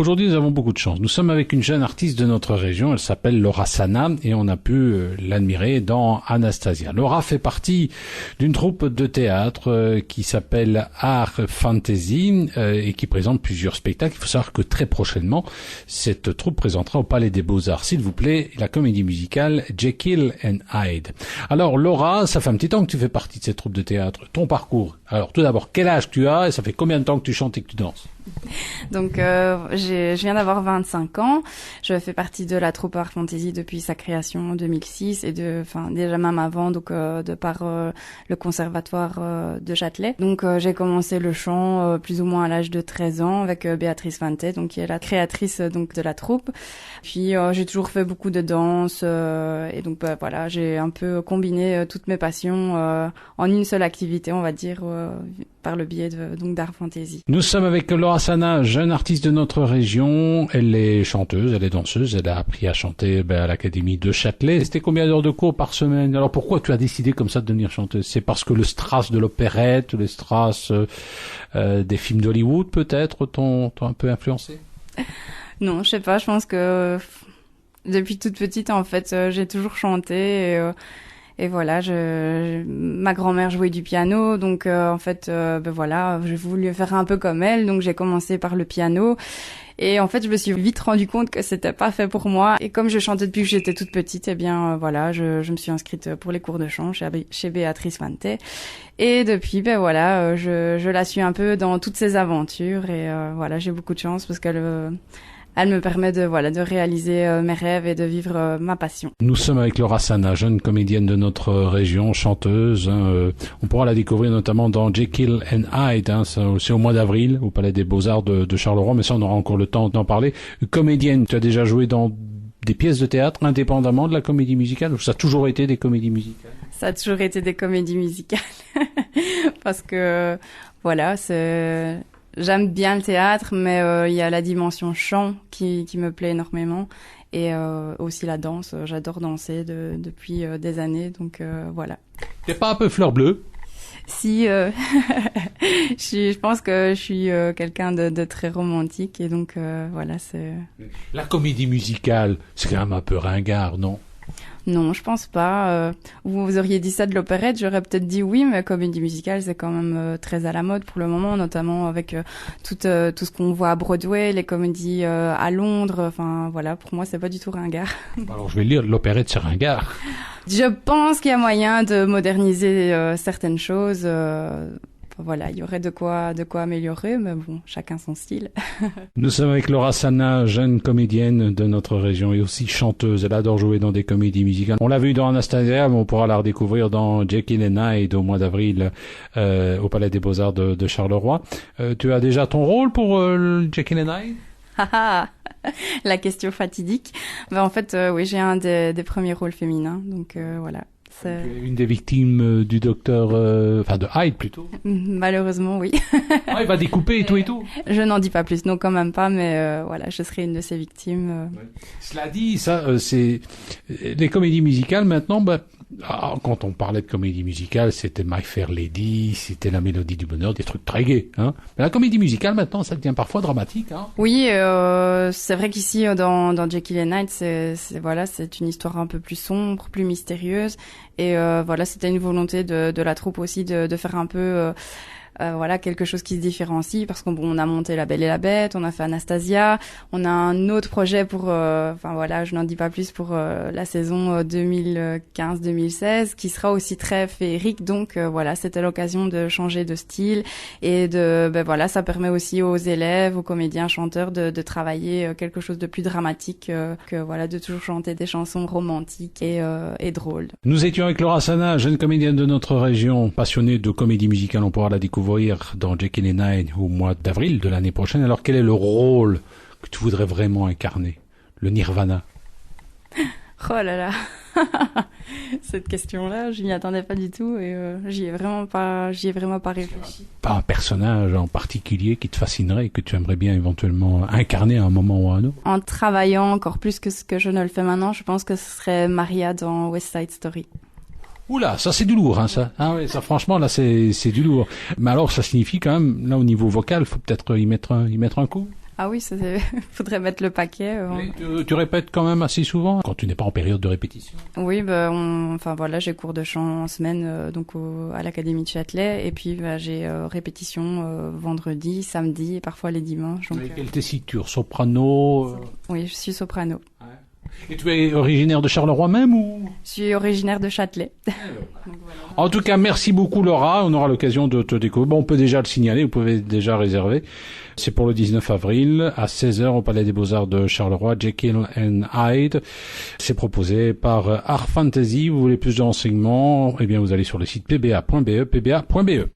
Aujourd'hui, nous avons beaucoup de chance. Nous sommes avec une jeune artiste de notre région. Elle s'appelle Laura Sana et on a pu l'admirer dans Anastasia. Laura fait partie d'une troupe de théâtre qui s'appelle Art Fantasy et qui présente plusieurs spectacles. Il faut savoir que très prochainement, cette troupe présentera au Palais des Beaux-Arts, s'il vous plaît, la comédie musicale Jekyll and Hyde. Alors Laura, ça fait un petit temps que tu fais partie de cette troupe de théâtre. Ton parcours. Alors tout d'abord, quel âge tu as et ça fait combien de temps que tu chantes et que tu danses? Donc, je viens d'avoir 25 ans. Je fais partie de la troupe Art Fantasy depuis sa création en 2006 et déjà même avant, donc de par le conservatoire de Châtelet. Donc, j'ai commencé le chant plus ou moins à l'âge de 13 ans avec Béatrice Vanté, donc qui est la créatrice donc de la troupe. Puis, j'ai toujours fait beaucoup de danse et donc voilà, j'ai un peu combiné toutes mes passions en une seule activité, on va dire, par le biais donc d'Art Fantasy. Nous sommes avec Laura Sana, jeune artiste de notre région. Elle est chanteuse, elle est danseuse, elle a appris à chanter à l'Académie de Châtelet. C'était combien d'heures de cours par semaine? Alors pourquoi tu as décidé comme ça de devenir chanteuse? C'est parce que le strass de l'opérette, le strass des films d'Hollywood peut-être t'ont un peu influencé? Non, je sais pas, je pense que depuis toute petite en fait, j'ai toujours chanté et voilà, ma grand-mère jouait du piano, donc en fait, voilà, j'ai voulu faire un peu comme elle, donc j'ai commencé par le piano. Et en fait, je me suis vite rendu compte que c'était pas fait pour moi. Et comme je chantais depuis que j'étais toute petite, eh bien, voilà, je me suis inscrite pour les cours de chant chez Béatrice Vanté. Et depuis, voilà, je la suis un peu dans toutes ses aventures. Et voilà, j'ai beaucoup de chance parce qu'elle me permet de réaliser mes rêves et de vivre ma passion. Nous sommes avec Laura Sana, jeune comédienne de notre région, chanteuse. On pourra la découvrir notamment dans Jekyll and Hyde. C'est au mois d'avril au Palais des Beaux-Arts de Charleroi, mais ça on aura encore le temps d'en parler. Comédienne, tu as déjà joué dans des pièces de théâtre indépendamment de la comédie musicale, ou ça a toujours été des comédies musicales? Ça a toujours été des comédies musicales parce que voilà, j'aime bien le théâtre, mais il y a la dimension chant qui me plaît énormément et aussi la danse. J'adore danser depuis des années, donc voilà. T'es pas un peu fleur bleue? Si, je pense que je suis quelqu'un de très romantique et donc voilà, c'est... La comédie musicale, c'est quand même un peu ringard, non? Non, je pense pas. Vous auriez dit ça de l'opérette, j'aurais peut-être dit oui, mais comédie musicale, c'est quand même très à la mode pour le moment, notamment avec tout ce qu'on voit à Broadway, les comédies à Londres. Enfin, voilà, pour moi, c'est pas du tout ringard. Alors, je vais lire, l'opérette, c'est ringard. Je pense qu'il y a moyen de moderniser certaines choses. Voilà, il y aurait de quoi améliorer, mais bon, chacun son style. Nous sommes avec Laura Sana, jeune comédienne de notre région et aussi chanteuse. Elle adore jouer dans des comédies musicales. On l'a vue dans Anastasia, mais on pourra la redécouvrir dans Jekyll and Hyde au mois d'avril au Palais des Beaux-Arts de Charleroi. Tu as déjà ton rôle pour Jekyll and Hyde? La question fatidique. En fait, oui, j'ai un des premiers rôles féminins, donc voilà. Tu es une des victimes du docteur, de Hyde plutôt. Malheureusement, oui. Il va découper et tout et tout. Je n'en dis pas plus, non, quand même pas, mais voilà, je serai une de ces victimes. Ouais. Cela dit, ça, c'est les comédies musicales maintenant. Quand on parlait de comédie musicale, c'était My Fair Lady, c'était La Mélodie du Bonheur, des trucs très gais. Hein. Mais la comédie musicale maintenant, ça devient parfois dramatique. Hein. Oui, c'est vrai qu'ici dans Jekyll and Hyde, c'est une histoire un peu plus sombre, plus mystérieuse. Et voilà, c'était une volonté de la troupe aussi de faire un peu voilà, quelque chose qui se différencie, parce qu'on a monté La Belle et la Bête, on a fait Anastasia, on a un autre projet pour voilà, je n'en dis pas plus, pour la saison 2015-2016 qui sera aussi très féerique. Donc voilà, c'était l'occasion de changer de style et voilà, ça permet aussi aux élèves, aux comédiens, chanteurs de travailler quelque chose de plus dramatique que voilà, de toujours chanter des chansons romantiques et drôles. Nous étions avec Laura Sana, jeune comédienne de notre région, passionnée de comédie musicale. On pourra la découvrir dans Jekyll and Hyde au mois d'avril de l'année prochaine. Alors quel est le rôle que tu voudrais vraiment incarner? Le Nirvana? Oh là là. Cette question-là, je m'y attendais pas du tout et j'y ai vraiment pas réfléchi. Pas un personnage en particulier qui te fascinerait et que tu aimerais bien éventuellement incarner à un moment ou à un autre? En travaillant encore plus que ce que je ne le fais maintenant, je pense que ce serait Maria dans West Side Story. Oula, ça c'est du lourd, hein, ça. Ah oui, ça franchement là c'est du lourd. Mais alors ça signifie quand même, là au niveau vocal, faut peut-être y mettre un coup. Ah oui, faudrait mettre le paquet. Tu répètes quand même assez souvent quand tu n'es pas en période de répétition? Oui, enfin voilà, j'ai cours de chant en semaine donc à l'Académie de Châtelet et puis j'ai répétition vendredi, samedi et parfois les dimanches. Donc, quelle tessiture? Soprano? Oui, je suis soprano. Ouais. Et tu es originaire de Charleroi même ou? Je suis originaire de Châtelet. Donc, voilà. En tout cas, merci beaucoup Laura. On aura l'occasion de te découvrir. Bon, on peut déjà le signaler, vous pouvez déjà réserver. C'est pour le 19 avril à 16h au Palais des Beaux-Arts de Charleroi, Jekyll and Hyde. C'est proposé par Art Fantasy. Vous voulez plus de renseignements? Eh bien, vous allez sur le site pba.be, pba.be.